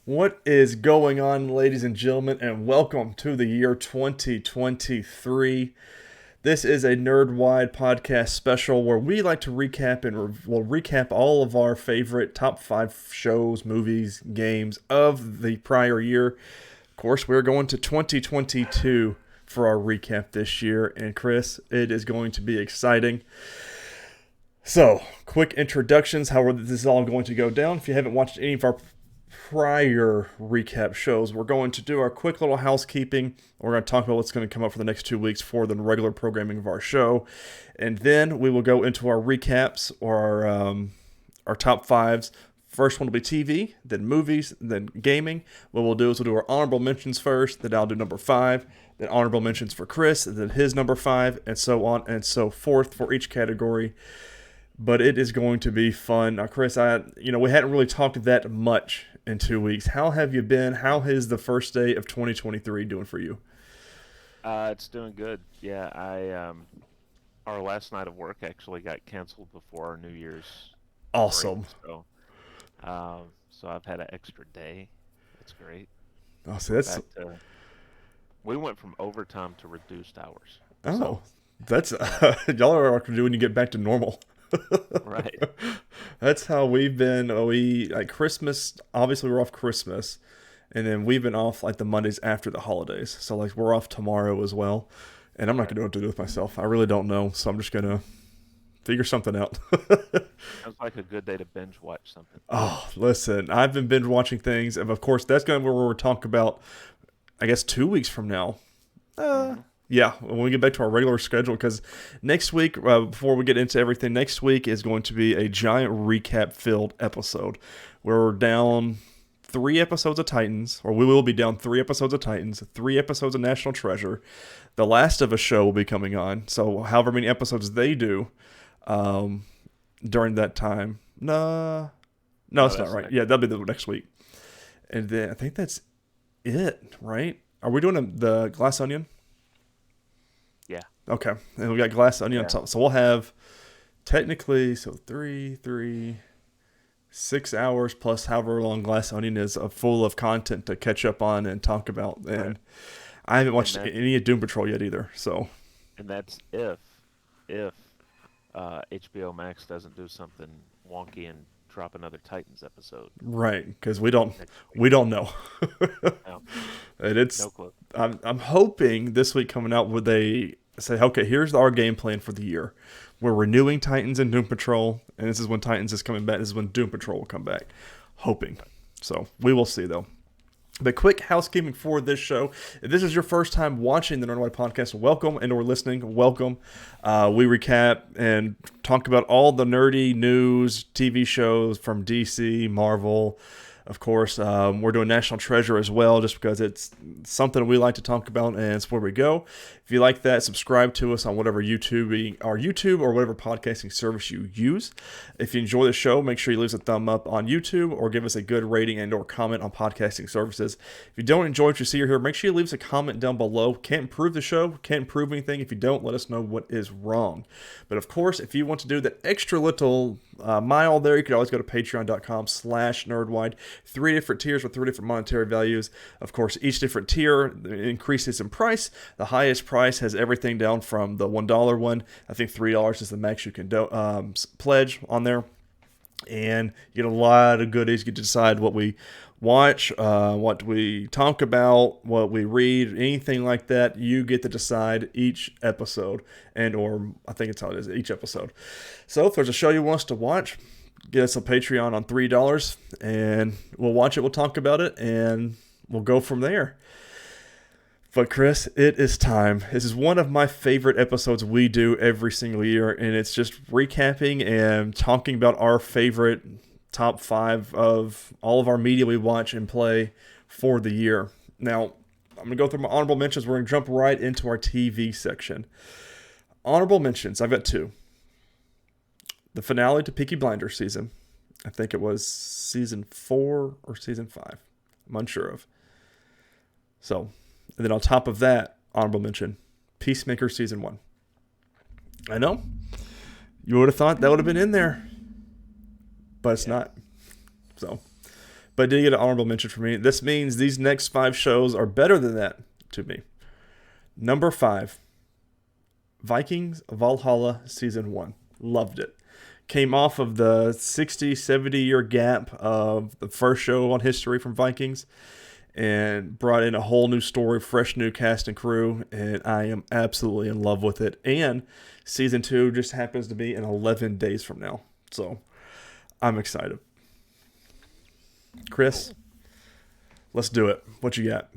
What is going on, ladies and gentlemen, and welcome to the year 2023. This is a Nerdwide podcast special where we like to recap and we'll recap all of our favorite top 5 shows, movies, games of the prior year. Of course, we're going to 2022 for our recap this year, and Chris, it is going to be exciting. So, quick introductions, how this is all going to go down. If you haven't watched any of our prior recap shows, we're going to do our quick little housekeeping. We're going to talk about what's going to come up for the next 2 weeks for the regular programming of our show. And then we will go into our recaps or our top fives. First one will be TV, then movies, then gaming. What we'll do is we'll do our honorable mentions first, then I'll do number 5, then honorable mentions for Chris, and then his number 5, and so on and so forth for each category. But it is going to be fun. Now, Chris, we hadn't really talked that much in 2 weeks. How have you been? How is the first day of 2023 doing for you? It's doing good. Yeah, our last night of work actually got canceled before our New Year's break, Awesome. so I've had an extra day. That's great. Oh, see, We're that's back to we went from overtime to reduced hours. oh, So that's y'all are going to do when you get back to normal. right, That's how we've been. We like Christmas. Obviously, we're off Christmas, and then we've been off like the Mondays after the holidays. So like we're off tomorrow as well, and I'm not right. gonna know what to do with myself. I really don't know. So I'm just gonna figure something out. Sounds like a good day to binge watch something. Oh, listen, I've been binge watching things, and of course, that's gonna be where we'll talk about. I guess 2 weeks from now. Uh, Hmm. yeah, when we get back to our regular schedule, because next week, before we get into everything, next week is going to be a giant recap filled episode where we're down 3 episodes of Titans, or we will be down 3 episodes of Titans, 3 episodes of National Treasure. The Last of Us show will be coming on, so however many episodes they do um, during that time. No, No, it's not that's right. next. Yeah, that'll be the next week. And then I think that's it, right? Are we doing the Glass Onion? Yeah, Okay, and we got Glass Onion on yeah, top. So we'll have technically three, 6 hours plus however long Glass Onion is full of content to catch up on and talk about. right. And I haven't And watched that any of Doom Patrol yet either. So and that's if HBO Max doesn't do something wonky and drop another Titans episode right, because we next don't next week. we don't know. No, And it's no clue. I'm hoping this week coming out would they say, okay, here's our game plan for the year. We're renewing Titans and Doom Patrol, and this is when Titans is coming back. This is when Doom Patrol will come back. Hoping. So we will see though. But quick housekeeping for this show. If this is your first time watching the Nerdwide podcast, welcome, and or listening, welcome. We recap and talk about all the nerdy news, TV shows from DC, Marvel. Of course, we're doing National Treasure as well, just because it's something we like to talk about, and it's where we go. If you like that, subscribe to us on whatever YouTube or whatever podcasting service you use. If you enjoy the show, make sure you leave us a thumb up on YouTube or give us a good rating and or comment on podcasting services. If you don't enjoy what you see or hear, make sure you leave us a comment down below. Can't improve the show, can't improve anything. If you don't, let us know what is wrong. But of course, if you want to do that extra little mile there, you could always go to patreon.com/nerdwide. 3 different tiers with 3 different monetary values. Of course, each different tier increases in price. The highest price has everything down from the $1 one. I think $3 is the max you can pledge on there. And you get a lot of goodies. You get to decide what we watch, what we talk about, what we read, anything like that. You get to decide each episode, and or I think it's how it is each episode. So if there's a show you want us to watch, get us a Patreon on $3, and we'll watch it. We'll talk about it, and we'll go from there. But Chris, it is time. This is one of my favorite episodes we do every single year, and it's just recapping and talking about our favorite top 5 of all of our media we watch and play for the year. Now, I'm going to go through my honorable mentions. We're going to jump right into our TV section. Honorable mentions, I've got 2. The finale to Peaky Blinders season. I think it was season 4 or season 5. I'm unsure of. So, and then on top of that, honorable mention, Peacemaker season 1. I know. You would have thought that would have been in there, but it's Yeah. not. So, but did get an honorable mention for me. This means these next 5 shows are better than that to me. Number 5, Vikings Valhalla Season 1. Loved it. Came off of the 60, 70-year gap of the first show on history from Vikings and brought in a whole new story, fresh new cast and crew, and I am absolutely in love with it. And Season 2 just happens to be in 11 days from now. So I'm excited. Chris, let's do it. What you got?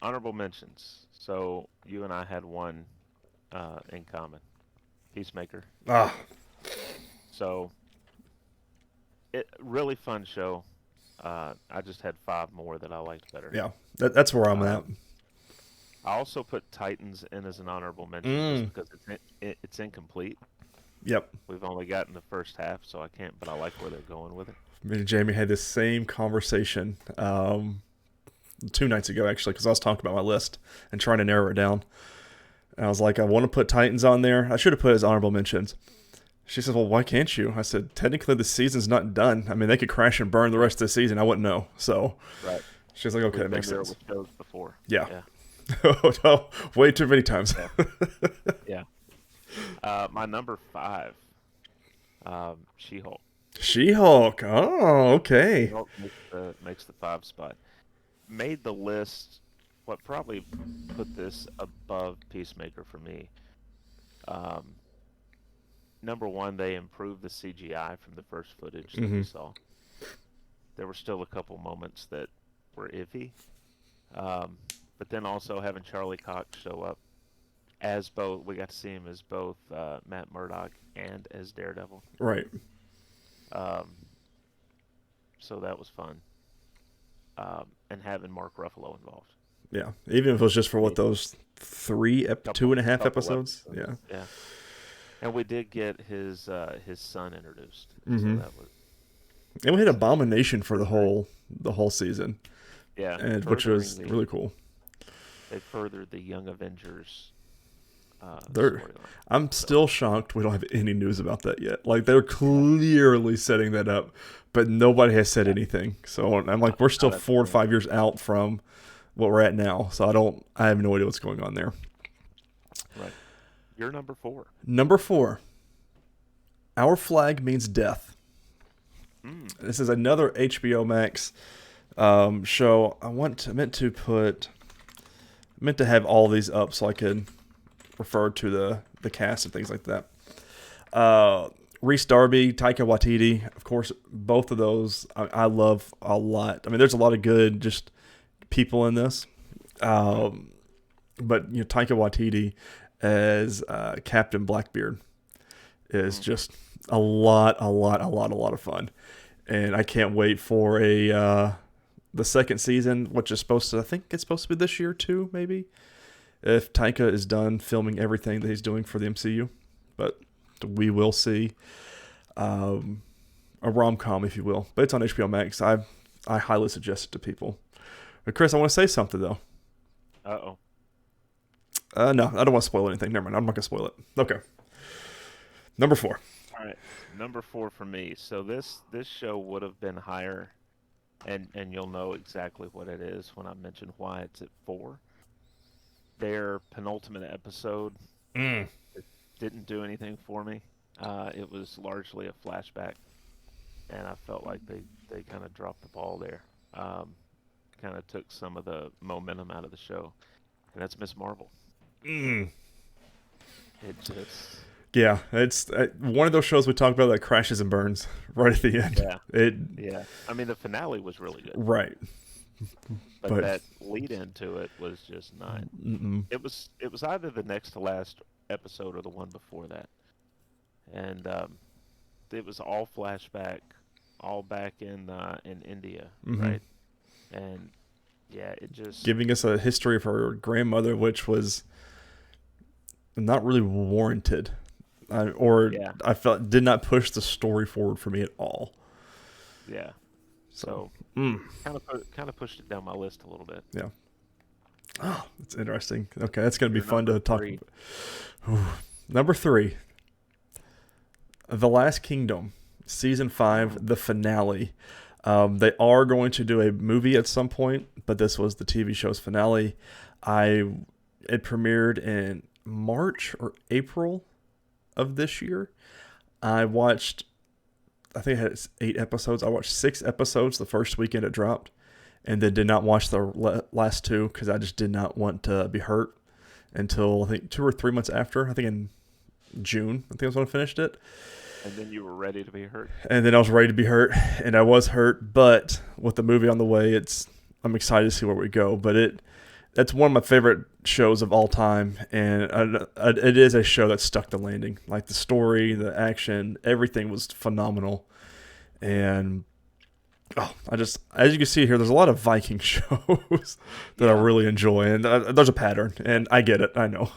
Honorable mentions. So you and I had one in common. Peacemaker. Ah, So it really fun show. I just had 5 more that I liked better. yeah, that's where I'm at. I also put Titans in as an honorable mention just because it's incomplete. Yep. We've only gotten the first half, so I can't. But I like where they're going with it. Me and Jamie had this same conversation 2 nights ago, actually, because I was talking about my list and trying to narrow it down. And I was like, I want to put Titans on there. I should have put it as honorable mentions. She says, well, why can't you? I said, technically the season's not done. I mean, they could crash and burn the rest of the season. I wouldn't know. So right. She's like, okay, We've that makes been there sense. with shows before. Yeah. Oh, no, way too many times. Yeah. My number 5, She-Hulk. She-Hulk. Oh, okay. She-Hulk makes the 5 spot. Made the list. What probably put this above Peacemaker for me. Number 1, they improved the CGI from the first footage that we saw. There were still a couple moments that were iffy. But then also having Charlie Cox show up as both, we got to see him as both Matt Murdock and as Daredevil. Right. So that was fun. And having Mark Ruffalo involved. Yeah. Even if it was just for what, those 2.5 episodes? Yeah. Yeah. And we did get his son introduced. Mm-hmm. So that was. And we had Abomination for the whole season. Yeah. And which was really cool. They furthered the Young Avengers storyline. I'm still shocked we don't have any news about that yet. Like, they're clearly setting that up, but nobody has said anything. So I'm like, we're still 4 to 5 years out from what we're at now. So I have no idea what's going on there. Right. You're number 4. Number 4. Our Flag Means Death. This is another HBO Max show. I meant to have all these up so I could refer to the cast and things like that. Rhys Darby, Taika Waititi, of course, both of those I love a lot. I mean, there's a lot of good just people in this, but Taika Waititi as Captain Blackbeard is just a lot of fun, and I can't wait for the second season, which is I think it's supposed to be this year too, maybe, if Taika is done filming everything that he's doing for the MCU. But we will see. A rom-com, if you will. But it's on HBO Max. I highly suggest it to people. But Chris, I want to say something, though. Uh-oh. No, I don't want to spoil anything. Never mind. I'm not going to spoil it. Okay. Number 4. All right. Number 4 for me. So this show would have been higher. And you'll know exactly what it is when I mention why it's at 4. Their penultimate episode didn't do anything for me. It was largely a flashback, and I felt like they kind of dropped the ball there. Kind of took some of the momentum out of the show, and that's Miss Marvel. It just... Yeah, it's one of those shows we talk about that crashes and burns right at the end. Yeah. I mean, the finale was really good. Right. But that lead into it was just not. It was either the next to last episode or the one before that, and it was all flashback, all back in India, right? And yeah, it just giving us a history of her grandmother, which was not really warranted. I felt did not push the story forward for me at all. Yeah. So kind of pushed it down my list a little bit. Yeah. Oh, that's interesting. Okay, that's going to be fun to talk about. Number 3. The Last Kingdom, Season 5, the finale. They are going to do a movie at some point, but this was the TV show's finale. It premiered in March or April of this year. I watched, I think it had 8 episodes. I watched 6 episodes the first weekend it dropped, and then did not watch the last 2 because I just did not want to be hurt until I think 2 or 3 months after. I think in June, I think was when I finished it. And then you were ready to be hurt. And then I was ready to be hurt, and I was hurt. But with the movie on the way, I'm excited to see where we go. But that's one of my favorite shows of all time, and it is a show that stuck the landing. Like the story, the action, everything was phenomenal. And as you can see here, there's a lot of Viking shows that I really enjoy, and there's a pattern, and I get it. I know.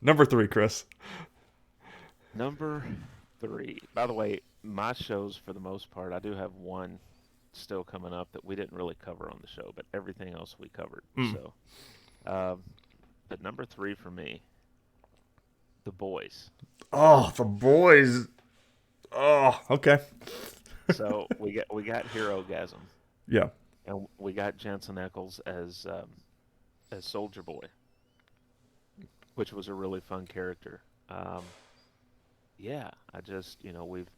Number 3, Chris. Number 3. By the way, my shows, for the most part, I do have one still coming up that we didn't really cover on the show, but everything else we covered. So, but number 3 for me, The Boys. Oh, The Boys. Oh, okay. So we got Hero-gasm. Yeah. And we got Jensen Ackles as Soldier Boy, which was a really fun character. Yeah, I just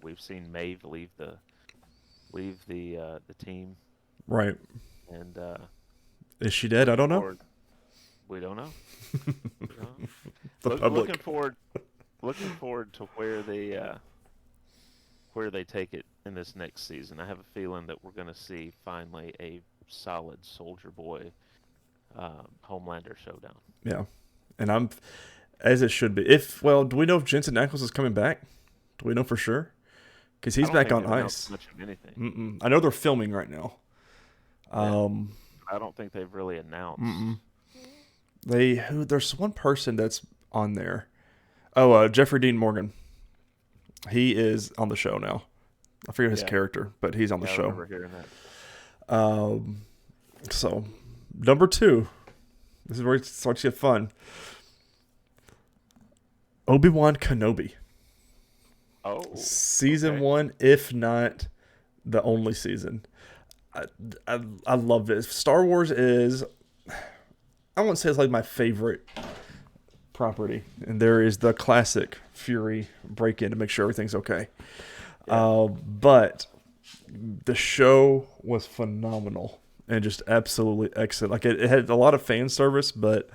we've seen Maeve leave the team, Right. and Is she dead? I don't know. We don't know. The public. Looking forward to where they take it in this next season. I have a feeling that we're going to see finally a solid Soldier Boy Homelander showdown. Yeah, and as it should be. Do we know if Jensen Ackles is coming back? Do we know for sure? Because he's back on ice. Much of anything. I know they're filming right now. I don't think they've really announced. There's one person that's on there. Oh, Jeffrey Dean Morgan. He is on the show now. I forget his character, but he's on the show. I remember hearing that. So, number 2. This is where it starts to get fun. Obi-Wan Kenobi. Oh. Season 1, if not the only season. I love it. Star Wars is, I won't say it's like my favorite property. And there is the classic Fury break-in to make sure everything's okay. Yeah. But the show was phenomenal and just absolutely excellent. Like it had a lot of fan service, but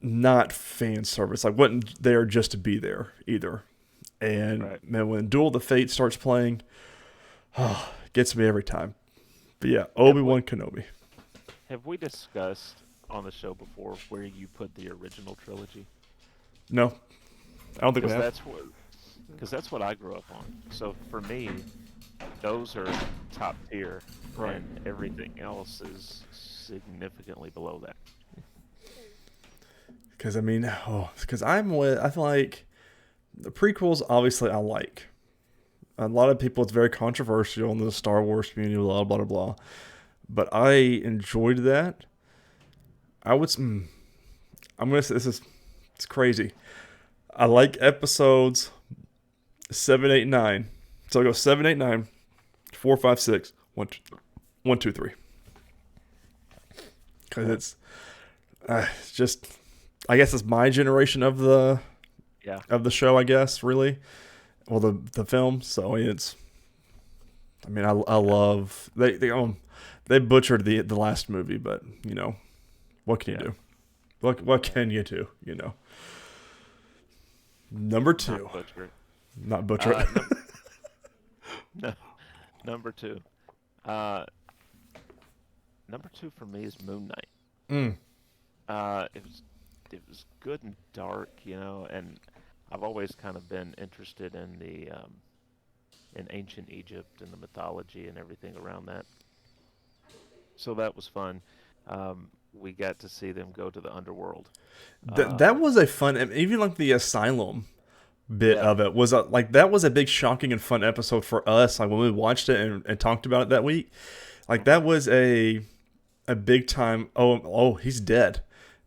not fan service. Like wasn't there just to be there either. And man, when Duel of the Fates starts playing, gets me every time. But yeah, Obi-Wan Kenobi. Have we discussed on the show before where you put the original trilogy? No, I don't think we have. Because that's what I grew up on. So for me, those are top tier, and everything else is significantly below that. Because I feel like the prequels, obviously, I like. A lot of people, it's very controversial in the Star Wars community, blah, blah, blah, blah. But I enjoyed that. I'm going to say it's crazy. I like episodes 7, 8, 9. So I go 7, 8, 9, 4, 5, 6, 1, 2, 3. Because it's just, I guess it's my generation of the show, I guess, really. Well, the film. So I love, they butchered the last movie, but what can you do? What can you do? Number 2. Not butcher it. No. Number 2. Number 2 for me is Moon Knight. It was good and dark, and I've always kind of been interested in the in ancient Egypt and the mythology and everything around that. So that was fun. We got to see them go to the underworld. That was a fun, even like the asylum bit of it was that was a big shocking and fun episode for us. Like when we watched it and talked about it that week, like that was a big time. Oh, he's dead.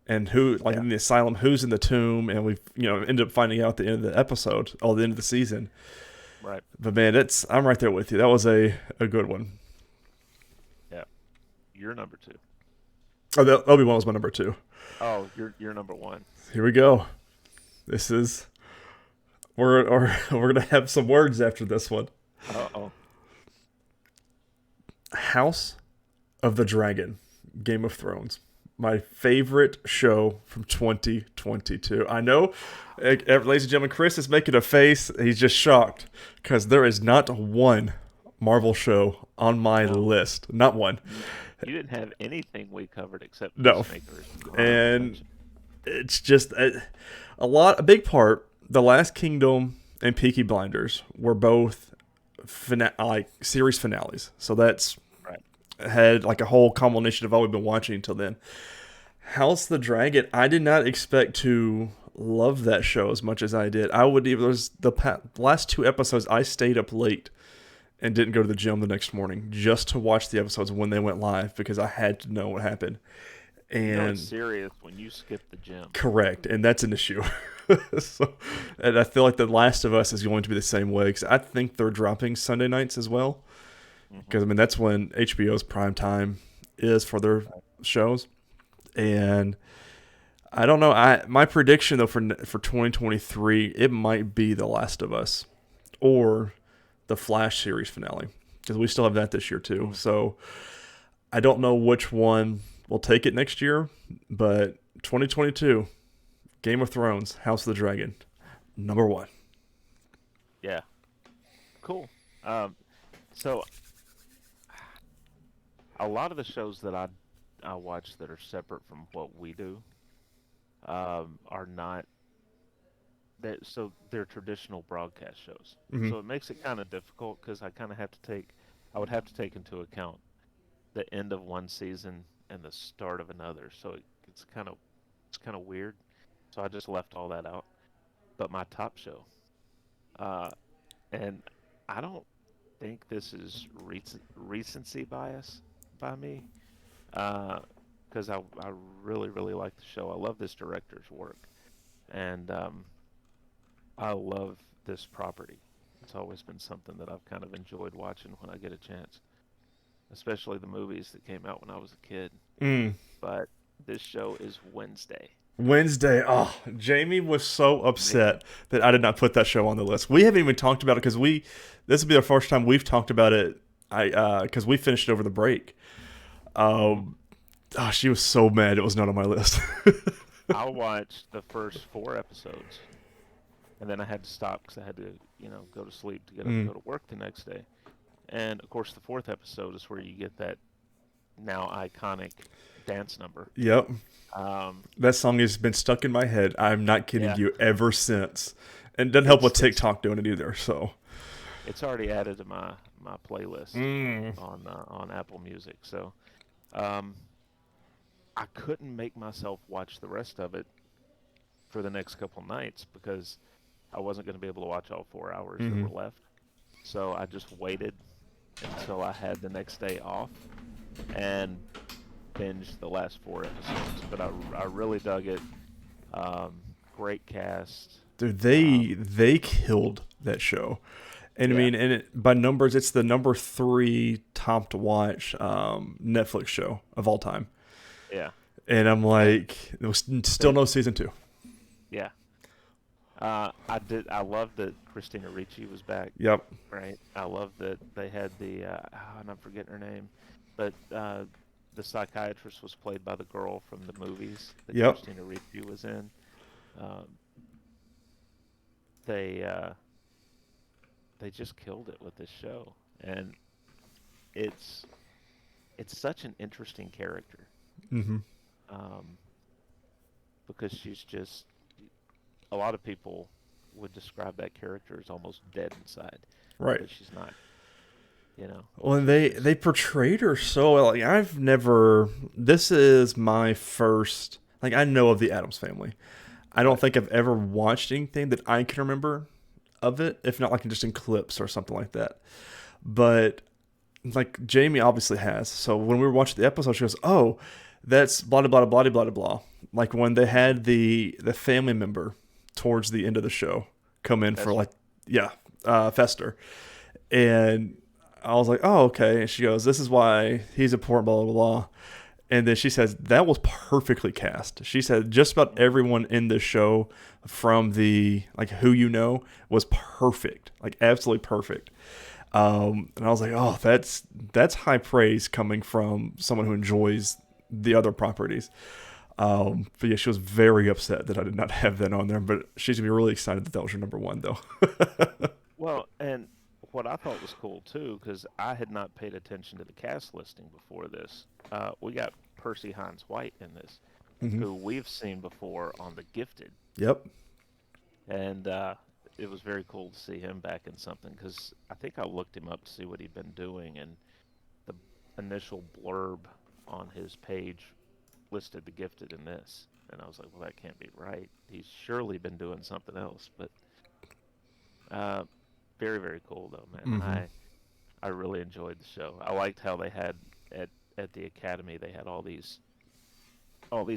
And in the asylum, who's in the tomb, and we ended up finding out at the end of the episode, the end of the season. Right. But man, I'm right there with you. That was a good one. Yeah. You're number two. Oh, Obi-Wan was my number 2. Oh, you're number one. Here we go. This is we're gonna have some words after this one. Uh-oh. House of the Dragon, Game of Thrones. My favorite show from 2022. I know, ladies and gentlemen, Chris is making a face. He's just shocked because there is not one Marvel show on my list. Not one. You didn't have anything we covered except No. Peacemakers. And it's just a big part. The Last Kingdom and Peaky Blinders were both series finales. So that's had like a whole culmination of all we've been watching until then. House of the Dragon, I did not expect to love that show as much as I did. The last 2 episodes, I stayed up late and didn't go to the gym the next morning just to watch the episodes when they went live because I had to know what happened. And it's serious when you skip the gym. Correct, and that's an issue. And I feel like The Last of Us is going to be the same way because I think they're dropping Sunday nights as well. Because that's when HBO's prime time is for their shows, and I don't know. My prediction though for 2023, it might be The Last of Us or the Flash series finale because we still have that this year too. So I don't know which one will take it next year, but 2022, Game of Thrones, House of the Dragon, number 1. Yeah. Cool. So a lot of the shows that I watch that are separate from what we do are not that, so they're traditional broadcast shows. So it makes it kind of difficult because I would have to take into account the end of one season and the start of another. So it's kind of weird. So I just left all that out. But my top show, and I don't think this is recency bias by me, because I really, really like the show. I love this director's work, and I love this property. It's always been something that I've kind of enjoyed watching when I get a chance, especially the movies that came out when I was a kid. But this show is Wednesday. Oh, Jamie was so upset that I did not put that show on the list. We haven't even talked about it because this will be the first time we've talked about it. Because we finished it over the break. She was so mad it was not on my list. I watched the first 4 episodes, and then I had to stop because I had to, go to sleep to get up and go to work the next day. And of course, the 4th episode is where you get that now iconic dance number. Yep. That song has been stuck in my head. I'm not kidding you ever since. And it doesn't help with TikTok doing it either. So it's already added to my playlist on Apple Music. So I couldn't make myself watch the rest of it for the next couple nights because I wasn't going to be able to watch all 4 hours that were left. So I just waited until I had the next day off and binged the last 4 episodes. But I really dug it. Great cast. Dude, they killed that show. And I mean, by numbers, it's the number 3 top to watch Netflix show of all time. Yeah. And I'm like, there was still no season 2. Yeah. I love that Christina Ricci was back. Yep. Right. I love that they had and I'm forgetting her name, but the psychiatrist was played by the girl from the movies that Christina Ricci was in. They just killed it with this show, and it's such an interesting character. Because she's just, a lot of people would describe that character as almost dead inside. Right. But she's not. Well, and they portrayed her so well. Like, this is my first, like, I know of the Addams Family. I don't think I've ever watched anything that I can remember of it, if not like just in clips or something like that. But like Jamie obviously has. So when we were watching the episode, she goes, "Oh, that's blah blah blah blah blah blah." Like when they had the family member towards the end of the show come in for like, Fester. And I was like, oh, okay. And she goes, this is why he's important, blah, blah, blah. And then she says, that was perfectly cast. She said, just about everyone in this show from the, like, who you know, was perfect. Like, absolutely perfect. And I was like, oh, that's high praise coming from someone who enjoys the other properties. But yeah, she was very upset that I did not have that on there. But she's going to be really excited that that was your number one, though. Well, and what I thought was cool too, because I had not paid attention to the cast listing before this. We got Percy Hines White in this, Mm-hmm. who we've seen before on The Gifted, Yep. and it was very cool to see him back in something. Because I think I looked him up to see what he'd been doing, and the initial blurb on his page listed The Gifted in this, and I was like, well, that can't be right. He's surely been doing something else, but very, very cool though, man. Mm-hmm. I really enjoyed the show. I liked how they had at the academy they had all these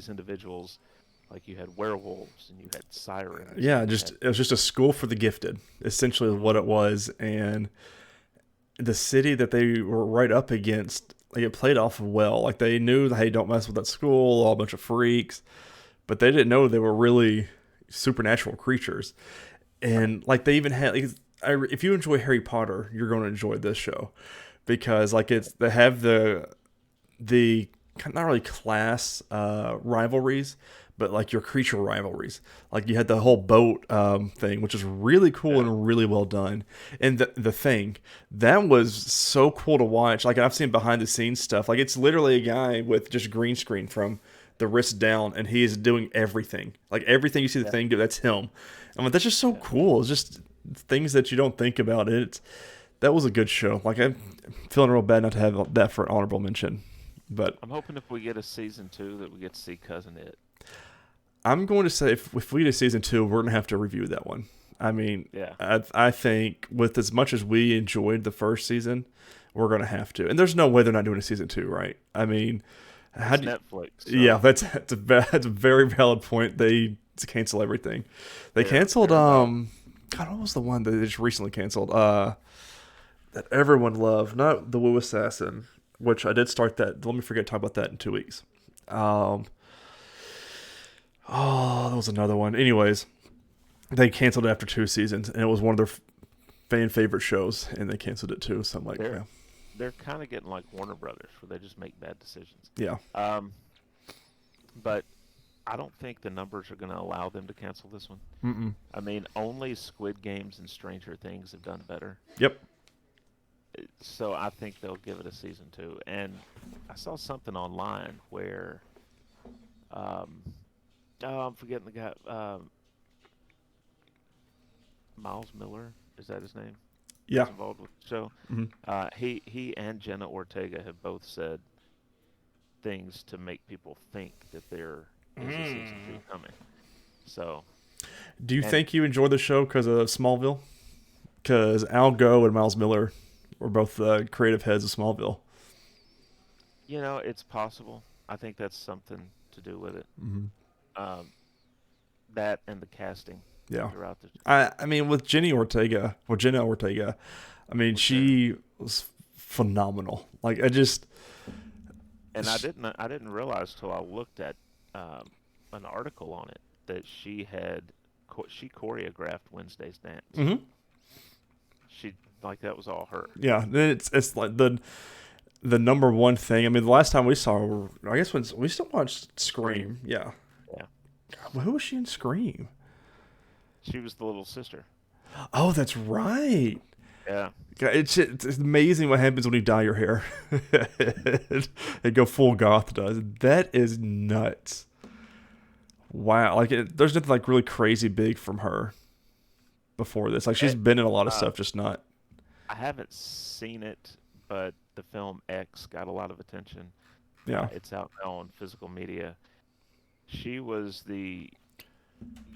individuals, like you had werewolves and you had sirens. Yeah, And you just had it was just a school for the gifted, essentially what it was, and the city that they were right up against, like it played off well. Like they knew, hey, don't mess with that school, all a bunch of freaks, but they didn't know they were really supernatural creatures. right, And like they even had, like, if you enjoy Harry Potter, you're going to enjoy this show because like they have the not really class rivalries, but like your creature rivalries. Like you had the whole boat thing, which is really cool yeah, and really well done. And the thing that was so cool to watch. Like I've seen behind the scenes stuff. Like it's literally a guy with just green screen from the wrist down, and he is doing everything. Like everything you see the yeah, thing do, that's him. I'm like, that's just so yeah. cool. It's just things that you don't think about. That was a good show. Like I'm feeling real bad not to have that for an honorable mention, but I'm hoping if we get a season 2 that we get to see Cousin It. I'm going to say if we get a season two, we're going to have to review that one. I mean, Yeah, I think with as much as we enjoyed the first season, we're going to have to. And there's no way they're not doing a season two, right? I mean, how it's do you, Netflix, yeah, so that's a very valid point. They to cancel everything. They canceled they're about God, what was the one that they just recently canceled? That everyone loved, not the Woo Assassin, which I did start that. Let me forget to talk about that in 2 weeks. Um, oh, that was another one. Anyways, they canceled it after 2 seasons, and it was one of their fan favorite shows, and they canceled it too. So I'm like, they're yeah, they're kind of getting like Warner Brothers, where they just make bad decisions. yeah, Um, but I don't think the numbers are going to allow them to cancel this one. mm-mm. I mean, only Squid Games and Stranger Things have done better. Yep, So I think they'll give it a season 2. And I saw something online where, um, oh, I'm forgetting the guy, Miles Miller, is that his name? yeah, That's involved with the show. mm-hmm. He and Jenna Ortega have both said things to make people think that there is a season 2 coming. So, Do you and think you enjoyed the show because of Smallville? Because Al Gough and Miles Miller were both the creative heads of Smallville. it's possible. I think that's something to do with it. Mm-hmm. Um, that and the casting Yeah, throughout the I mean with Jenna Ortega, I mean with Jenna. she was phenomenal. Like I just, And I didn't realize till I looked at um, an article on it that she choreographed Wednesday's dance. mm-hmm. She like that was all her. Yeah, it's like the number one thing. I mean, the last time we saw her, I guess when we still watched Scream. Yeah, Yeah, God, who was she in Scream? she was the little sister. Oh, that's right. Yeah, God, it's amazing what happens when you dye your hair and go full goth. Does that is nuts? Wow, like there's nothing like really crazy big from her before this. Like she's and, been in a lot of uh, stuff, just not. I haven't seen it, but the film X got a lot of attention. Yeah. It's out now on physical media. She was the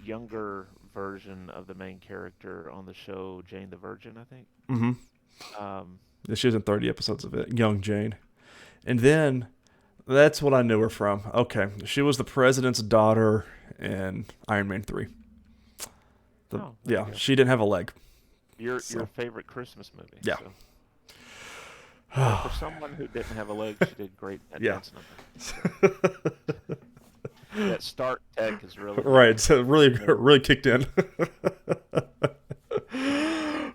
younger version of the main character on the show Jane the Virgin, I think. Mm-hmm. Um, She was in 30 episodes of it. Young Jane, and then that's what I knew her from. Okay, she was the president's daughter in Iron Man 3. oh, there you Yeah, go. she didn't have a leg. Your So favorite Christmas movie. yeah. So for someone who didn't have a leg, she did great at Yeah. dance number. So that start tech is really Right. So really, really kicked in.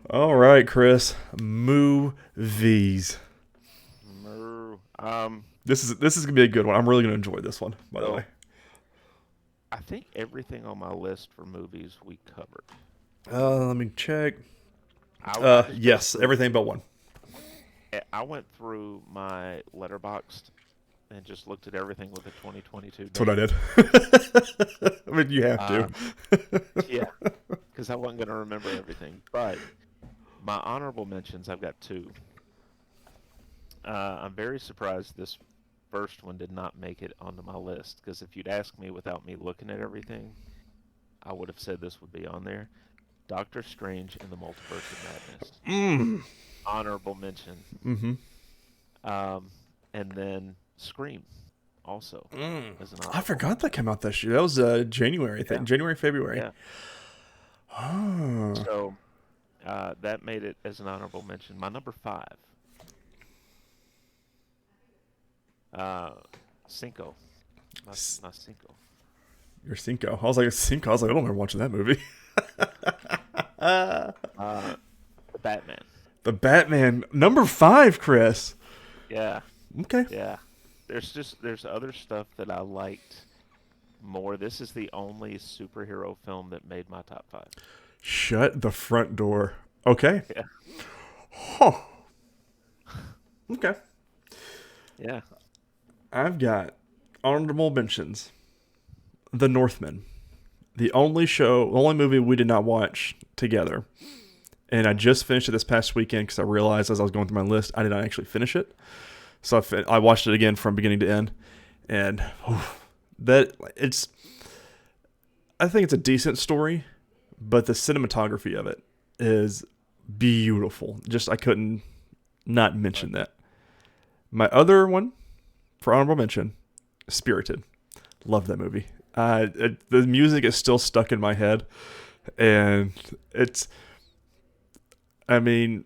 All right, Chris. Movies. This is gonna be a good one. I'm really gonna enjoy this one. By the So way. I think everything on my list for movies we covered. Let me check. I just went Yes, through. everything but one. I went through my letterboxed and just looked at everything with a 2022 That's what I date. did. I mean, you have to. Uh, yeah, because I wasn't going to remember everything. But my honorable mentions, I've got two. I'm very surprised this first one did not make it onto my list because if you'd asked me without me looking at everything, I would have said this would be on there. Doctor Strange in the Multiverse of Madness. Mm. Honorable mention. Mm-hmm. And then Scream also as an I honorable forgot that mention. came out this year. That was January, I Yeah, think. January, February. yeah. Oh. So that made it as an honorable mention. My number five, uh, Cinco. My Cinco. Your Cinco. I was like, Cinco. I was like, I don't remember watching that movie. The Batman. The Batman. Number 5, Chris. Yeah, Okay. yeah. There's other stuff that I liked more. This is the only superhero film that made my top five. Shut the front door. Okay. Yeah, Huh. Okay. yeah. I've got honorable mentions. The Northman. The only movie we did not watch together. And I just finished it this past weekend because I realized as I was going through my list, I did not actually finish it. So I watched it again from beginning to end. And I think it's a decent story, but the cinematography of it is beautiful. Just, I couldn't not mention Right. that. My other one for honorable mention, Spirited. Love that movie. The music is still stuck in my head, and I mean,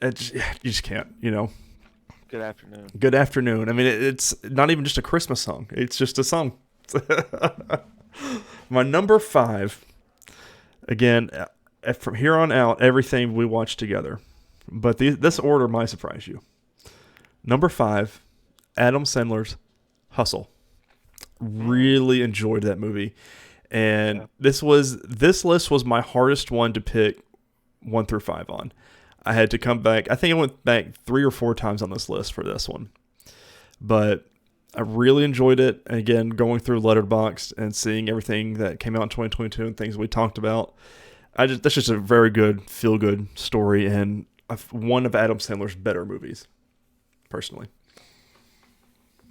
you just can't, Good afternoon. Good afternoon. I mean, it's not even just a Christmas song. It's just a song. My number 5, again, from here on out, everything we watch together. But this order might surprise you. Number 5, Adam Sandler's Hustle. Really enjoyed that movie. And Yeah. this list was my hardest one to pick 1 through 5 on. I had to come back. I think I went back 3 or 4 times on this list for this one. But I really enjoyed it. And again, going through Letterboxd and seeing everything that came out in 2022 and things we talked about, that's just a very good, feel-good story and one of Adam Sandler's better movies, personally.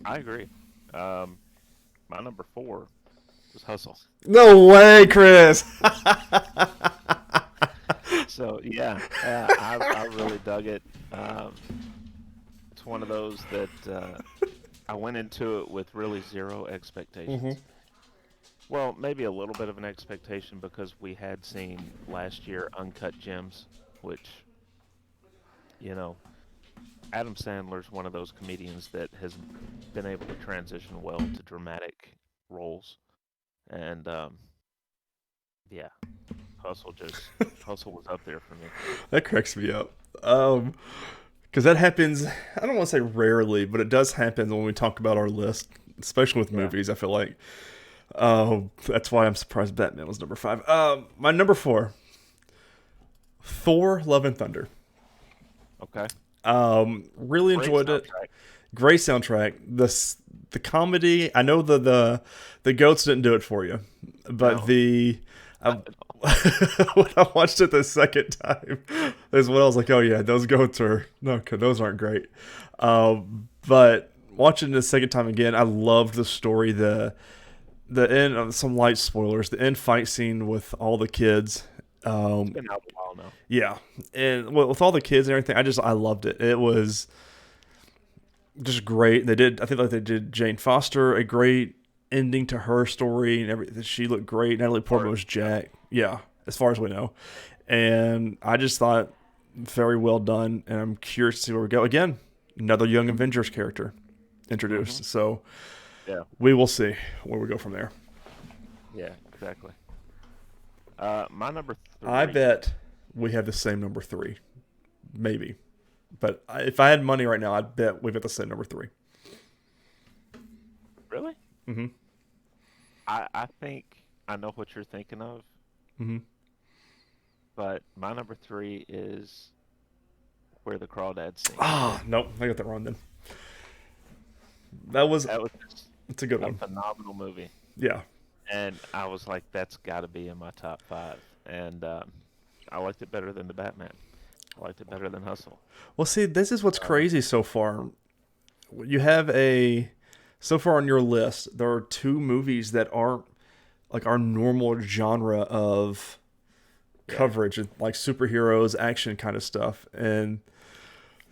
I agree. My number 4 was Hustle. No way, Chris. So yeah, I really dug it. It's one of those that I went into it with really zero expectations. Well, maybe a little bit of an expectation because we had seen last year Uncut Gems, which, you know, Adam Sandler's one of those comedians that has been able to transition well to dramatic roles. And yeah, Hustle was up there for me. That cracks me up. Because that happens, I don't want to say rarely, but it does happen when we talk about our list, especially with Yeah. movies, I feel like. That's why I'm surprised Batman was number 5. My number 4, Thor: Love and Thunder. Okay. Really Great enjoyed it. soundtrack. Great soundtrack. The comedy. I know the goats didn't do it for you, but No, the not at all. when I watched it the second time, is when I was like, oh yeah, those goats are no, okay, those aren't great. But watching it the second time again, I loved the story. The end. Some light spoilers. The end fight scene with all the kids. It's been out a while now. Yeah, and with all the kids and everything, I loved it. It was just great. I think like they did Jane Foster a great ending to her story and everything. She looked great. Natalie Portman Or was Jack. Yeah, as far as we know. And I just thought very well done, and I'm curious to see where we go. Again, another Young Avengers character introduced, so Yeah. we will see where we go from there. Yeah. Exactly. My number I three. bet we have the same number 3, maybe. But if I had money right now, I'd bet we've got the same number 3. Really? Mm-hmm. I think I know what you're thinking of, Mm-hmm. but my number three is Where the Crawdads Sing. Ah, nope, I got that wrong then. That was That was just it's a good a one. phenomenal movie, Yeah. and I was like, that's got to be in my top five. And I liked it better than the Batman. I liked it better than Hustle. Well, see, this is what's Um, crazy so far. You have a so far on your list, there are 2 movies that aren't like our normal genre of yeah, coverage, like superheroes, action kind of stuff, and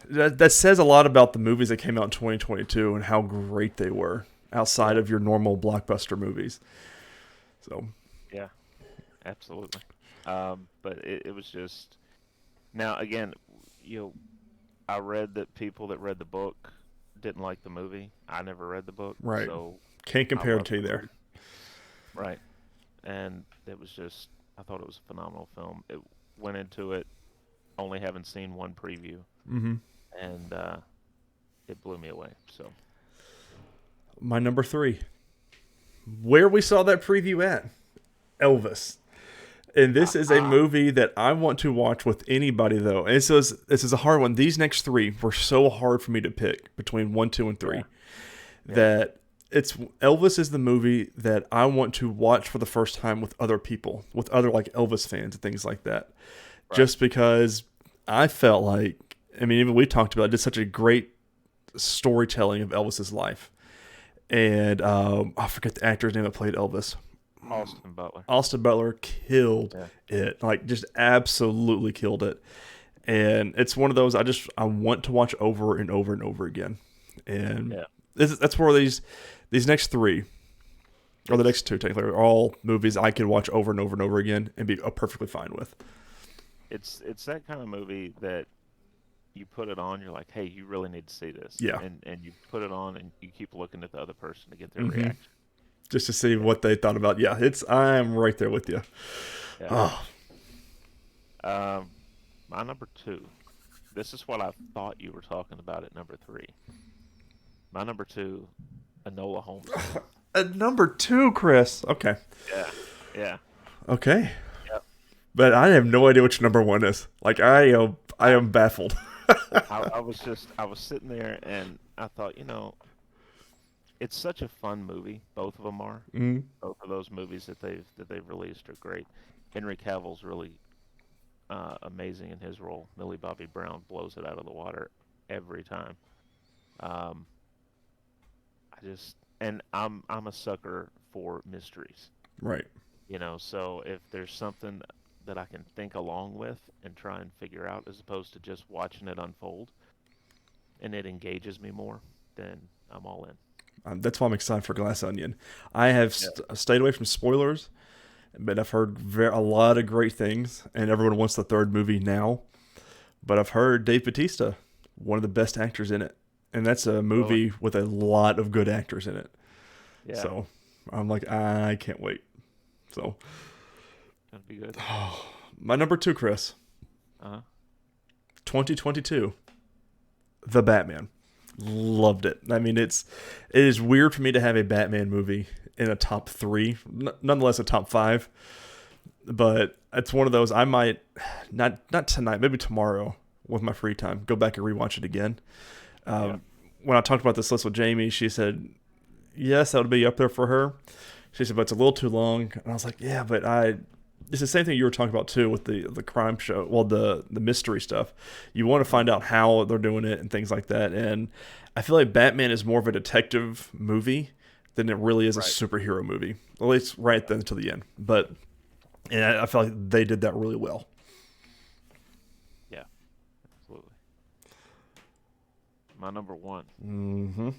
that says a lot about the movies that came out in 2022 and how great they were outside yeah, of your normal blockbuster movies. So, yeah, absolutely. But it was just now again, you know, I read that people that read the book didn't like the movie. I never read the book, right. so Can't I compare it loved to you the there. movie. Right. And it was just, I thought it was a phenomenal film. It went into it only having seen one preview, Mm-hmm. and it blew me away. So, My number 3. Where we saw that preview at? Elvis. And this is a ah, movie that I want to watch with anybody, though. And this is a hard one. These next 3 were so hard for me to pick between 1, 2, and yeah, 3 yeah, that it's Elvis is the movie that I want to watch for the first time with other people, with other like Elvis fans and things like that. right, Just because I felt like, I mean, even we talked about it, did such a great storytelling of Elvis's life. And I forget the actor's name that played Elvis. Austin Butler. Austin Butler killed Yeah, it, like just absolutely killed it. And it's one of those I want to watch over and over and over again. And yeah. that's where these next 3 or the It's next 2 technically are all movies I could watch over and over and over again and be perfectly fine with. it's that kind of movie that you put it on, you're like, hey, you really need to see this, Yeah, and you put it on, and you keep looking at the other person to get their hmm reaction. just to see Yeah, what they thought about. Yeah, I'm right there with you. yeah. Oh, Um, my number two. This is what I thought you were talking about at number three. My number two, Enola Holmes film. at number 2, Chris. Okay, Yeah, yeah, okay, yep. but I have no idea which number 1 is. Like I I, am baffled. I was sitting there and I thought, it's such a fun movie. Both of them are. Mm, Both of those movies that they've released are great. Henry Cavill's really amazing in his role. Millie Bobby Brown blows it out of the water every time. Um, I just and I'm a sucker for mysteries. right. So if there's something that I can think along with and try and figure out as opposed to just watching it unfold and it engages me more, then I'm all in. That's why I'm excited for Glass Onion. I have Yeah. stayed away from spoilers, but I've heard a lot of great things, and everyone wants the 3rd movie now. But I've heard Dave Bautista, one of the best actors in it, and that's a Really? movie with a lot of good actors in it. Yeah. So I'm like, I can't wait. So That'd be good. my number 2, Chris, Uh-huh. 2022, The Batman. Loved it. I mean, it is weird for me to have a Batman movie in a top 3, nonetheless a top 5. But it's one of those I might not tonight, maybe tomorrow with my free time, go back and rewatch it again. Yeah. When I talked about this list with Jamie, she said yes, that would be up there for her. She said, but it's a little too long, and I was like, yeah, but it's the same thing you were talking about too with the crime show, well the mystery stuff. You want to find out how they're doing it and things like that, and I feel like Batman is more of a detective movie than it really is a Right. superhero movie, at least right then to the end. But and I feel like they did that really well. Yeah. Absolutely. My number one. Mm-hmm.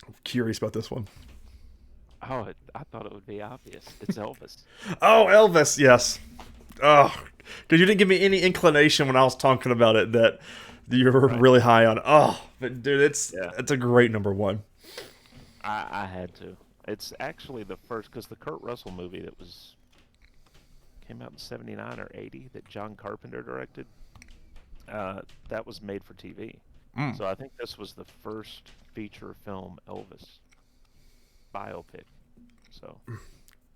I'm curious about this one. Oh, I thought it would be obvious. It's Elvis. Oh, Elvis, yes. Oh, because you didn't give me any inclination when I was talking about it that you're Right. really high on. Oh, but dude, Yeah. it's a great number one. I had to. It's actually the first because the Kurt Russell movie that was came out in '79 or '80 that John Carpenter directed. That was made for TV. Mm, So I think this was the first feature film Elvis biopic. So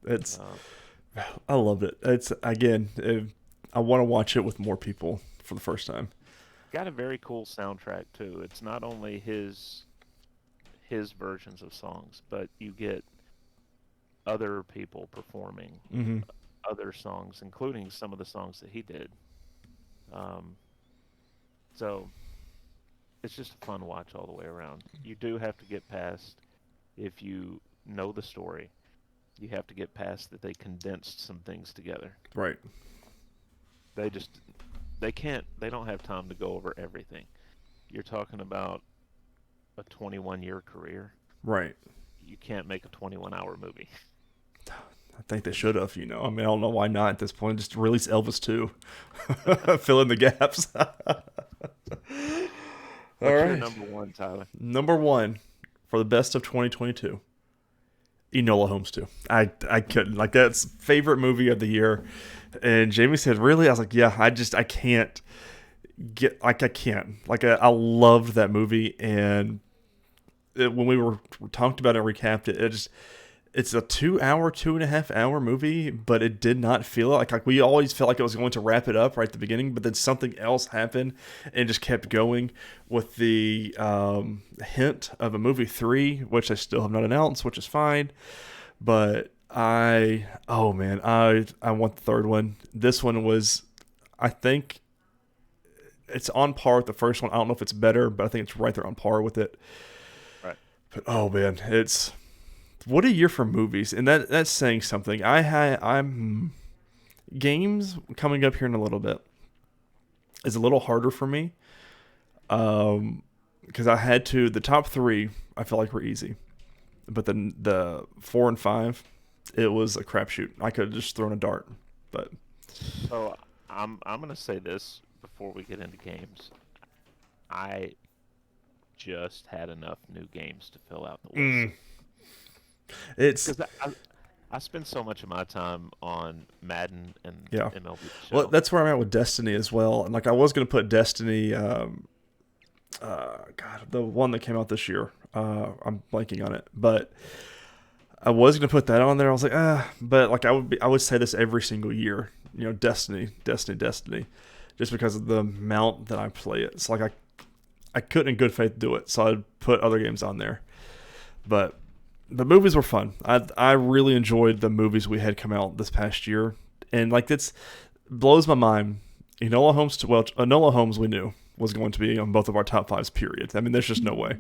it's um, I loved it. It's again, I want to watch it with more people for the first time. got a very cool soundtrack too. It's not only his versions of songs, but you get other people performing Hmm. other songs, including some of the songs that he did. Um, so it's just a fun watch all the way around. You do have to get past if you know the story. You have to get past that they condensed some things together. Right, They just they don't have time to go over everything. You're talking about a 21-year career. right. You can't make a 21-hour movie. I think they should have. I mean, I don't know why not at this point. Just release Elvis too, fill in the gaps. All What's your right, number one, Tyler? number one for the best of 2022. Enola Holmes 2. I couldn't, like, that's favorite movie of the year. And Jamie said, "Really?" I was like, "Yeah, I can't get, like, I can't." Like, I loved that movie, and when we were talked about it and recapped it, it's a 2 hour, 2.5 hour movie, but it did not feel like we always felt like it was going to wrap it up right at the beginning, but then something else happened and just kept going with the hint of a movie three, which I still have not announced, which is fine. But oh man, I want the third one. This one was, I think it's on par with the first one. I don't know if it's better, but I think it's right there on par with it. Right. But oh man, it's what a year for movies, and that's saying something. I'm games coming up here in a little bit is a little harder for me, because I had to the top three I felt like were easy, but then the four and five, it was a crapshoot. I could have just thrown a dart, but So I'm gonna say this before we get into games. I just had enough new games to fill out the list mm, it's because I spend so much of my time on Madden and yeah. MLB The Well, Show. that's where I'm at with Destiny as well. And like I was gonna put Destiny, God, the one that came out this year. I'm blanking on it, but I was gonna put that on there. I was like, but like I would say this every single year. Destiny, Destiny, Destiny, just because of the amount that I play it. It's like I couldn't in good faith do it, so I'd put other games on there. But the movies were fun. I really enjoyed the movies we had come out this past year, and like this blows my mind. Enola Holmes we knew was going to be on both of our top fives. Period. I mean, there's just no way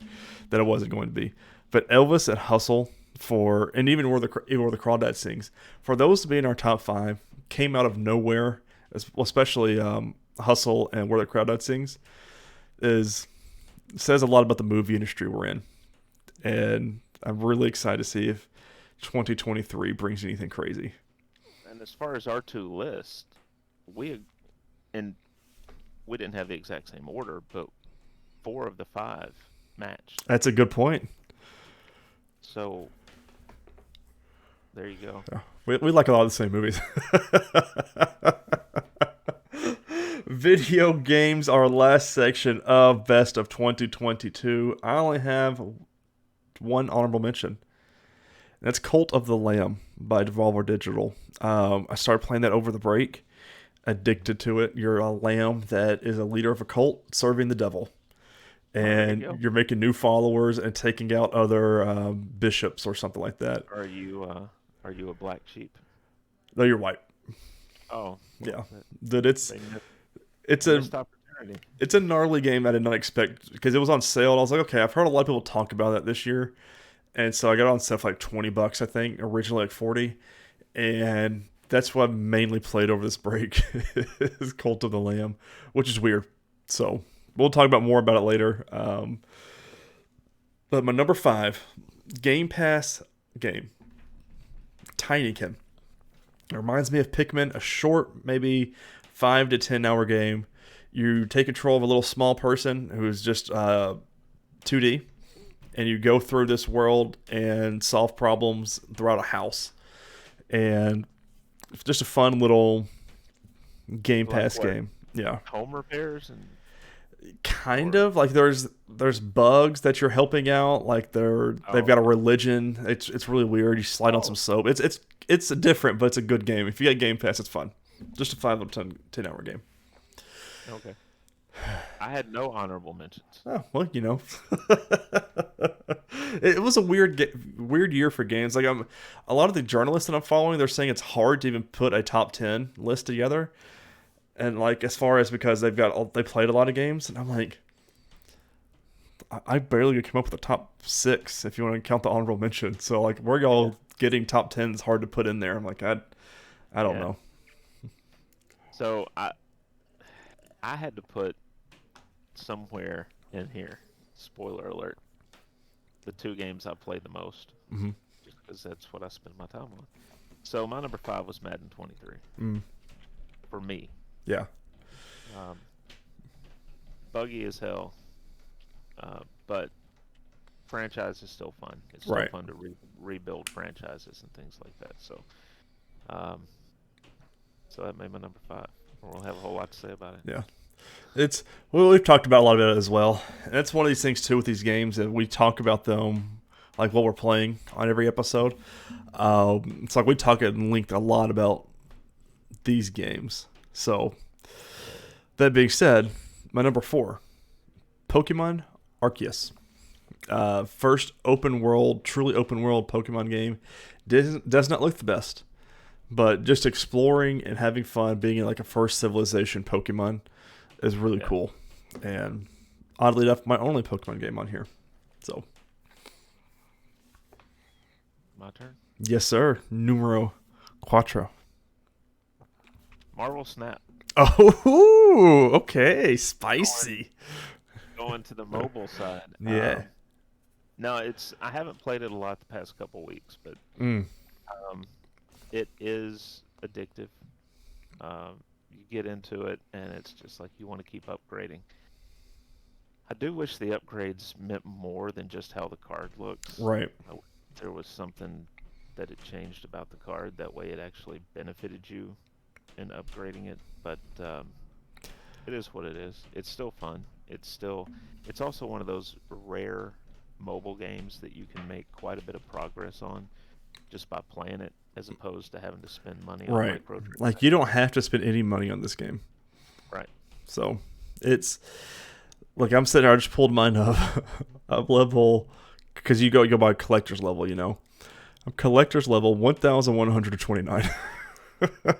that it wasn't going to be. But Elvis and Hustle and even where the Crawdad sings, for those to be in our top five, came out of nowhere. Especially Hustle and Where the Crawdad sings is says a lot about the movie industry we're in, and I'm really excited to see if 2023 brings anything crazy. And as far as our two lists, we and we didn't have the exact same order, but four of the five matched. That's a good point. So there you go. Yeah. We like a lot of the same movies. Video games, our last section of Best of 2022. I only have one honorable mention. That's Cult of the Lamb by Devolver Digital. I started playing that over the break. Addicted to it. You're a lamb that is a leader of a cult serving the devil. There you And go. you're making new followers and taking out other bishops or something like that. Are you a black sheep? No, you're white. Oh, Yeah, well, that, dude, it's they missed, it's a missed opportunity. it's a gnarly game I did not expect because it was on sale. And I was like, okay, I've heard a lot of people talk about that this year, and so I got it on sale for like $20, I think, originally like 40, and that's what I mainly played over this break is Cult of the Lamb, which is weird. So we'll talk about more about it later. But my number five, Game Pass game, Tinykin. It reminds me of Pikmin, a short, maybe 5 to 10 hour game. You take control of a little small person who's just 2D, and you go through this world and solve problems throughout a house. And it's just a fun little Game Like Pass what? game. Yeah, Home repairs and kind or of like there's bugs that you're helping out. Like they've got a okay. religion. It's really weird. You slide on some Oh, soap. It's different, but it's a good game. If you get Game Pass, it's fun. Just a 5 to 10 hour game. okay. I had no honorable mentions. Oh well, it was a weird year for games. Like a lot of the journalists that I'm following, they're saying it's hard to even put a top 10 list together. And like as far as because they played a lot of games, and I'm like, I barely could come up with a top 6 if you want to count the honorable mention. So like, where Yeah. y'all getting top 10s hard to put in there? I'm like, I don't Yeah. know. So I had to put somewhere in here. Spoiler alert. The two games I played the most, Hmm. just because that's what I spend my time on. So my number 5 was Madden 23 Mm, for me. yeah, Um, Buggy as hell, but franchise is still fun. It's still right. fun to rebuild franchises and things like that. Um, so that made my number 5. We'll have a whole lot to say about it. Yeah, it's we've talked about a lot of it as well. And it's one of these things too with these games that we talk about them like what we're playing on every episode. It's like we talk at length a lot about these games. So that being said, my number 4, Pokemon Arceus. First truly open world Pokemon game. Does not look the best, but just exploring and having fun, being in like a first civilization Pokemon is really Yeah, cool. And oddly enough, my only Pokemon game on here. So my turn. yes, sir. Numero cuatro. Marvel Snap. Oh, okay, Going spicy. going to the mobile side. Yeah. No, I haven't played it a lot the past couple weeks, but Mm, um, it is addictive. You get into it, and it's just like you want to keep upgrading. I do wish the upgrades meant more than just how the card looks. right. I wish there was something that it changed about the card. That way, it actually benefited you in upgrading it. But it is what it is. It's still fun. It's also one of those rare mobile games that you can make quite a bit of progress on just by playing it, as opposed to having to spend money on Right. Like you microtransactions. don't have to spend any money on this game. Right. So it's like I'm sitting here. I just pulled mine up, up level because you go by collector's level. I'm collector's level 1,129.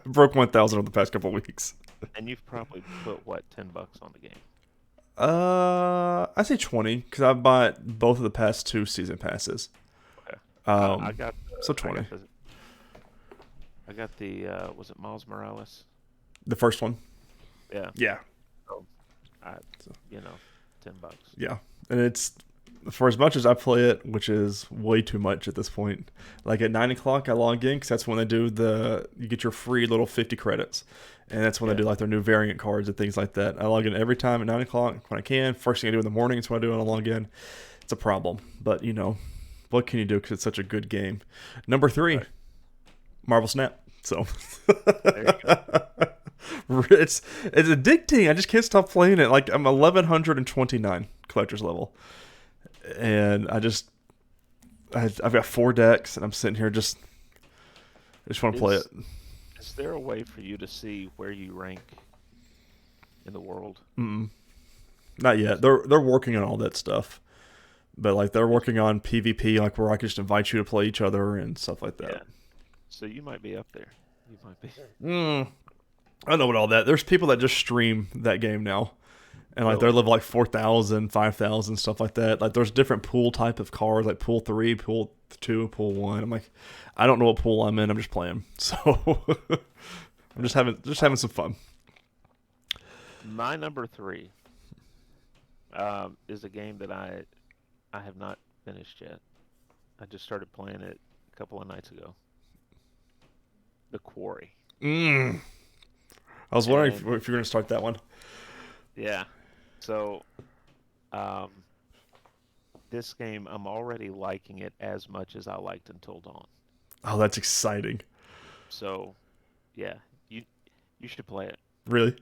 Broke 1,000 over the past couple of weeks. And you've probably put what, $10 on the game. I say 20 because I bought both of the past 2 season passes. Okay. I Um, got so I 20. got the was it Miles Morales? The first one. Yeah. Yeah. So I So, you know, $10. yeah, and it's for as much as I play it, which is way too much at this point. Like at 9 o'clock, I log in because that's when they do you get your free little 50 credits, and that's when they Yeah. do like their new variant cards and things like that. I log in every time at 9 o'clock when I can. First thing I do in the morning is what I do when I log in. It's a problem, but what can you do because it's such a good game. Number 3, Right. Marvel Snap. So There you go. it's addicting. I just can't stop playing it. Like I'm 1,129 collector's level, and I've got 4 decks, and I'm sitting here I just want to play it. Is is there a way for you to see where you rank in the world? Mm-mm. Not yet. They're working on all that stuff, but like they're Is- working on PvP, like where I can just invite you to play each other and stuff like that. Yeah. So you might be up there. You might be. Mm, I know what all that. There's people that just stream that game now, and like they're Really? level like 4,000, 5,000, stuff like that. Like there's different pool type of cards, like pool 3, pool 2, pool 1. I'm like, I don't know what pool I'm in. I'm just playing. So I'm just having some fun. My number 3 is a game that I have not finished yet. I just started playing it a couple of nights ago. The Quarry. I was wondering if And you're going to start that one. yeah, so um, this game, I'm already liking it as much as I liked Until Dawn. Oh, that's exciting. So yeah, you you should play it. Really?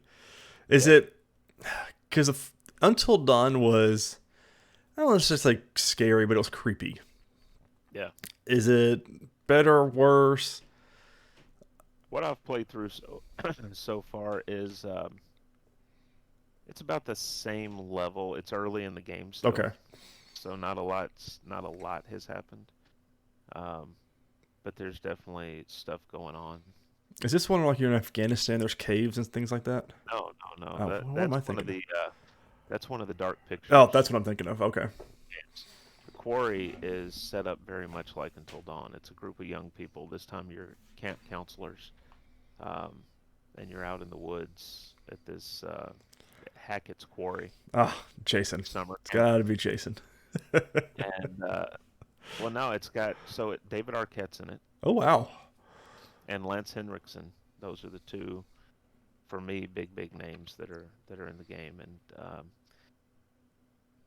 Is Yeah, it because Until Dawn was, I don't know, it's just like scary, but it was creepy. yeah. Is it better or worse? What I've played through so far is it's about the same level. It's early in the game still, Okay. so not a lot has happened. Um, but there's definitely stuff going on. Is this one like you're in Afghanistan? There's caves and things like that. No, no, no. Oh, That what am I thinking of? that's one of the Dark Oh, Pictures that's what I'm thinking of. Okay. games. The Quarry is set up very much like Until Dawn. It's a group of young people. This time you're camp counselors, um, and you're out in the woods at this Hackett's Quarry Ah, Jason. summer It's camp. got to be Jason. And well, no, David Arquette's in it Oh wow. and Lance Henriksen. Those are the two for me big names that are in the game. And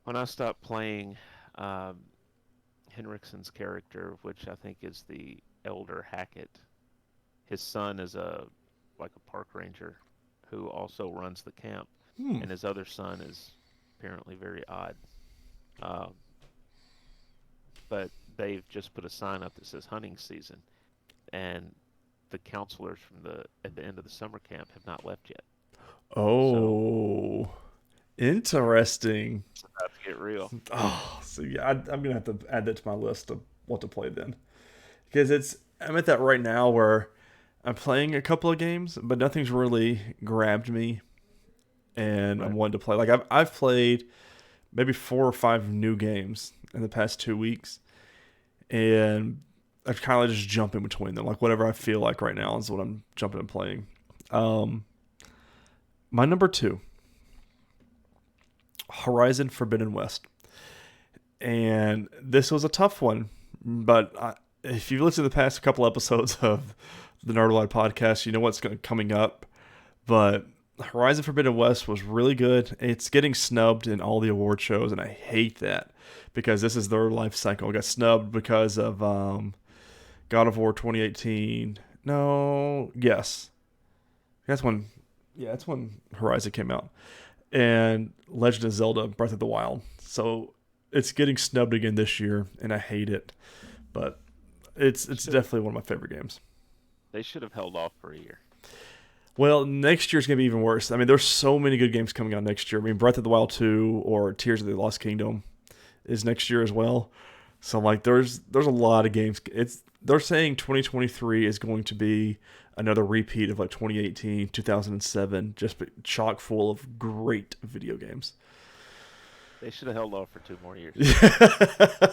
when I stopped playing um, Henriksen's character, which I think is the elder Hackett, his son is a like a park ranger who also runs the camp, Hmm. and his other son is apparently very odd. Um, but they've just put a sign up that says hunting season, and the counselors from the at the end of the summer camp have not left yet. So Oh, interesting. it's about to get real. Oh, so yeah, I'm gonna have to add that to my list of what to play then, because I'm at that right now where I'm playing a couple of games, but nothing's really grabbed me, and I'm Right. wanting to play. Like I've played maybe 4 or 5 new games in the past 2 weeks, and I kind of just jump in between them. Like whatever I feel like right now is what I'm jumping and playing. Um, my number two, Horizon Forbidden West, and this was a tough one, but if you've listened to the past couple episodes of the Nerdwide podcast, you know what's coming up. But Horizon Forbidden West was really good. It's getting snubbed in all the award shows, and I hate that because this is their life cycle. It got snubbed because of God of War 2018. No, yes, that's when. Yeah, that's when Horizon came out, and Legend of Zelda: Breath of the Wild. So it's getting snubbed again this year, and I hate it. But it's Should definitely one of my favorite games. They should have held off for a year. Well, next year's gonna be even worse. I mean, there's so many good games coming out next year. I mean, Breath of the Wild 2 or Tears of the Lost Kingdom is next year as well. So like, there's a lot of games. They're saying 2023 is going to be another repeat of like 2018, 2007, just chock full of great video games. They should have held off for 2 more years.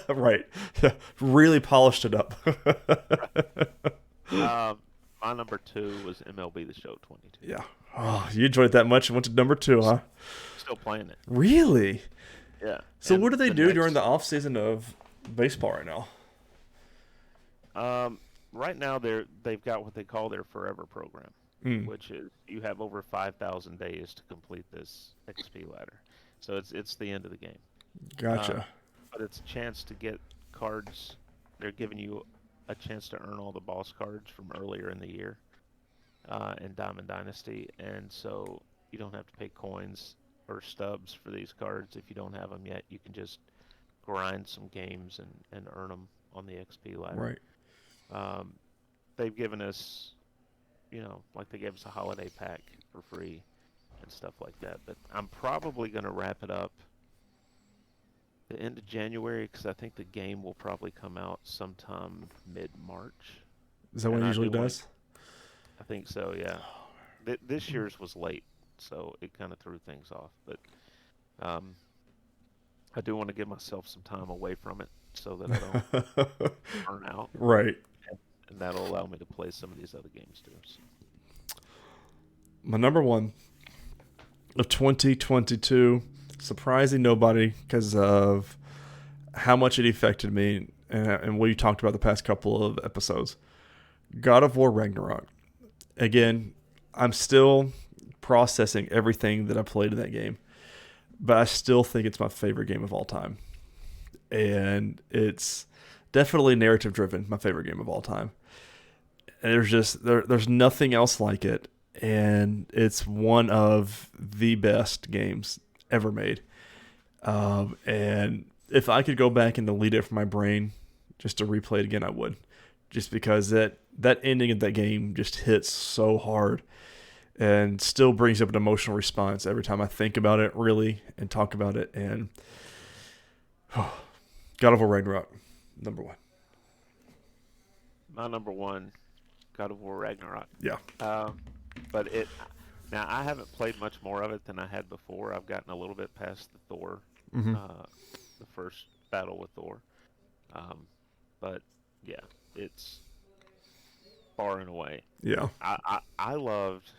Right. Really polished it up. My number two was MLB The Show 22. Yeah. Oh, you enjoyed it that much and went to number two, huh? Still playing it. Really? Yeah. So And what do they the do during next the off season of baseball right now? right now they've got what they call their forever program, Mm, which is you have over 5,000 days to complete this XP ladder. So it's the end of the game. Um, gotcha. but it's a chance to get cards. They're giving you a chance to earn all the boss cards from earlier in the year in Diamond Dynasty, and so you don't have to pay coins or stubs for these cards if you don't have them yet. You can just grind some games and earn them on the XP ladder. Right. Um, they've given us, like they gave us a holiday pack for free and stuff like that. But I'm probably going to wrap it up the end of January because I think the game will probably come out sometime mid-March. Is that what And it I usually do want, does? I think so, yeah. This year's was late, so it kind of threw things off. But um, I do want to give myself some time away from it so that I don't burn out, Right. and that'll allow me to play some of these other games too. So, My number one of 2022, surprising nobody because of how much it affected me and what you talked about the past couple of episodes. God of War Ragnarok. again, I'm still processing everything that I played in that game, but I still think it's my favorite game of all time. And it's definitely narrative driven, my favorite game of all time. And there's nothing else like it, and it's one of the best games ever made. And if I could go back and delete it from my brain just to replay it again, I would. Just because that ending of that game just hits so hard and still brings up an emotional response every time I think about it, really, and talk about it. And God of War Ragnarok, number one. My number one, God of War Ragnarok. Yeah. But it now I haven't played much more of it than I had before. I've gotten a little bit past the Thor, Mm-hmm. the first battle with Thor. But yeah, it's far and away. Yeah. I loved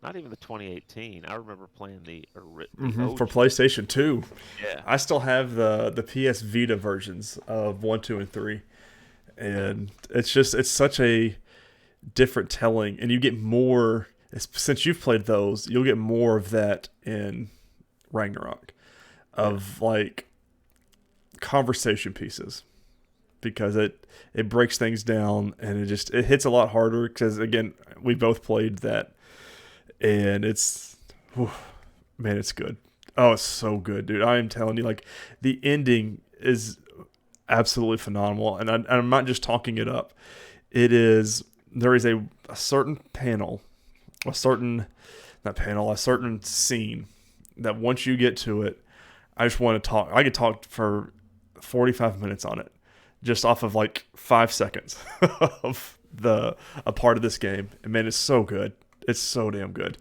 not even the 2018. I remember playing the Mm-hmm. For OG. PlayStation 2. Yeah, I still have the PS Vita versions of 1, 2, and 3. And it's such a different telling. And you get more, since you've played those, you'll get more of that in Ragnarok. Of like conversation pieces. Because it breaks things down and it hits a lot harder. Because again, we both played that. And man, it's good. Oh, it's so good, dude. I am telling you, like, the ending is absolutely phenomenal. And I'm not just talking it up. There is a certain panel, a certain scene that once you get to it, I just want to talk. I could talk for 45 minutes on it, just off of like 5 seconds of a part of this game. And man, it's so good. It's so damn good.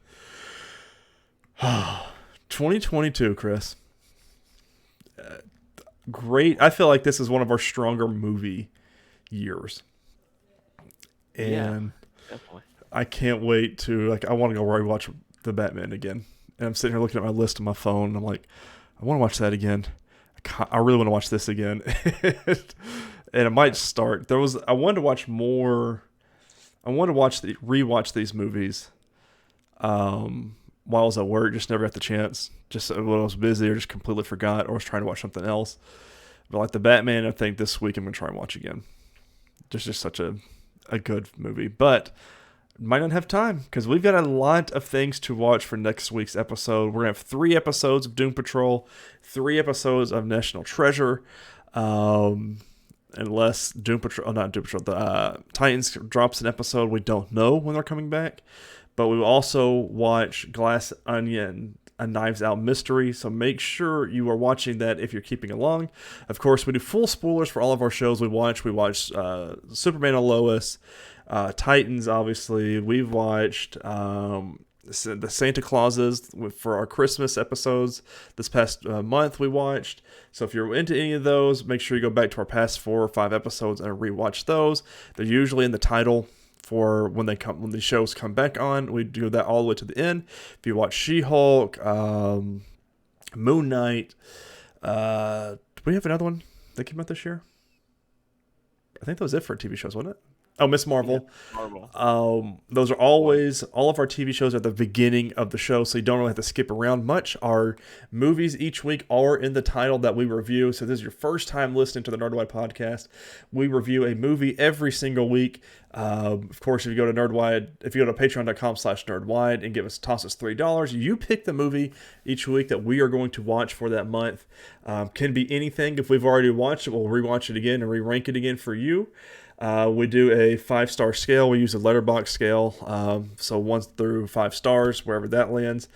2022, Chris. Great. I feel like this is one of our stronger movie years. And definitely. I can't wait to, like, I want to go rewatch The Batman again. And I'm sitting here looking at my list on my phone, and I'm like, I want to watch that again. I really want to watch this again. And I might start. I wanted to watch more. I wanted to rewatch these movies while I was at work. Just never got the chance. Just when I was busy or just completely forgot or was trying to watch something else. But like the Batman, I think this week I'm going to try and watch again. Just such a good movie. But might not have time because we've got a lot of things to watch for next week's episode. We're going to have 3 episodes of Doom Patrol, 3 episodes of National Treasure. Unless the Titans drops an episode, we don't know when they're coming back. But we will also watch Glass Onion, a Knives Out mystery, so make sure you are watching that if you're keeping along. Of course, we do full spoilers for all of our shows we watch. We watched Superman and Lois, Titans, obviously. We've watched the Santa Clauses for our Christmas episodes this past month we watched. So if you're into any of those, make sure you go back to our past 4 or 5 episodes and rewatch those. They're usually in the title for when the shows come back on. We do that all the way to the end. If you watch She-Hulk, Moon Knight, do we have another one that came out this year? I think that was it for TV shows, wasn't it? Oh, Miss Marvel. Yeah, Marvel. Those are always, all of our TV shows are at the beginning of the show, so you don't really have to skip around much. Our movies each week are in the title that we review. So this is your first time listening to the Nerdwide podcast. We review a movie every single week. Of course, if you go to Nerdwide, if you go to patreon.com/Nerdwide and toss us $3, you pick the movie each week that we are going to watch for that month. Can be anything. If we've already watched it, we'll rewatch it again and re-rank it again for you. We do a 5-star scale. We use a letterbox scale, so 1 through 5 stars, wherever that lands.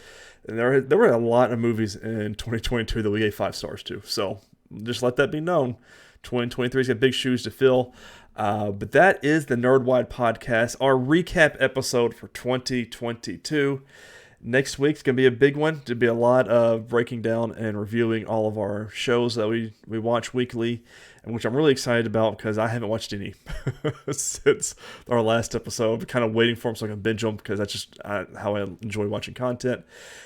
And there were a lot of movies in 2022 that we gave 5 stars to. So just let that be known. 2023's got big shoes to fill. But that is the Nerdwide podcast, our recap episode for 2022. Next week's going to be a big one. There'll be a lot of breaking down and reviewing all of our shows that we watch weekly. and which I'm really excited about because I haven't watched any since our last episode. I'm kind of waiting for them so I can binge them because that's just how I enjoy watching content.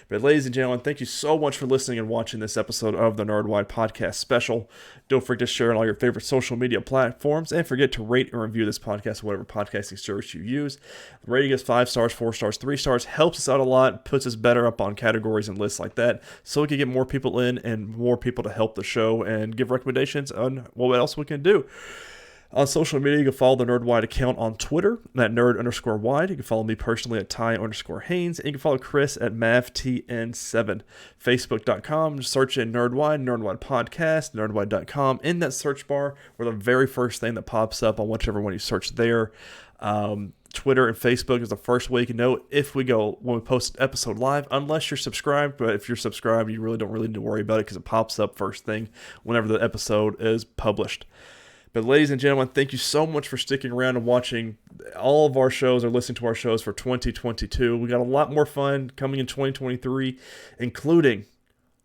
But ladies and gentlemen, thank you so much for listening and watching this episode of the Nerdwide Podcast Special. Don't forget to share on all your favorite social media platforms, and forget to rate and review this podcast, whatever podcasting service you use. Rating us 5 stars, 4 stars, 3 stars helps us out a lot, puts us better up on categories and lists like that, so we can get more people in and more people to help the show and give recommendations on what else we can do. On social media, you can follow the Nerdwide account on Twitter at nerd_wide. You can follow me personally at Ty_Haynes. And you can follow Chris at MavTN7. Facebook.com, just search in Nerdwide, Nerdwide Podcast, Nerdwide.com. In that search bar, we're the very first thing that pops up on whichever one you search there. Twitter and Facebook is the first way you can know if we post an episode live, unless you're subscribed. But if you're subscribed, you really don't need to worry about it because it pops up first thing whenever the episode is published. But ladies and gentlemen, thank you so much for sticking around and watching all of our shows or listening to our shows for 2022. We got a lot more fun coming in 2023, including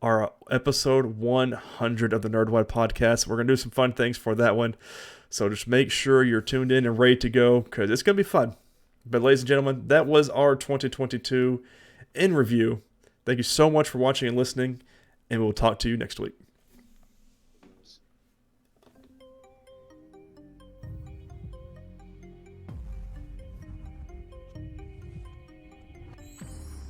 our episode 100 of the Nerdwide Podcast. We're going to do some fun things for that one. So just make sure you're tuned in and ready to go because it's going to be fun. But ladies and gentlemen, that was our 2022 in review. Thank you so much for watching and listening, and we'll talk to you next week.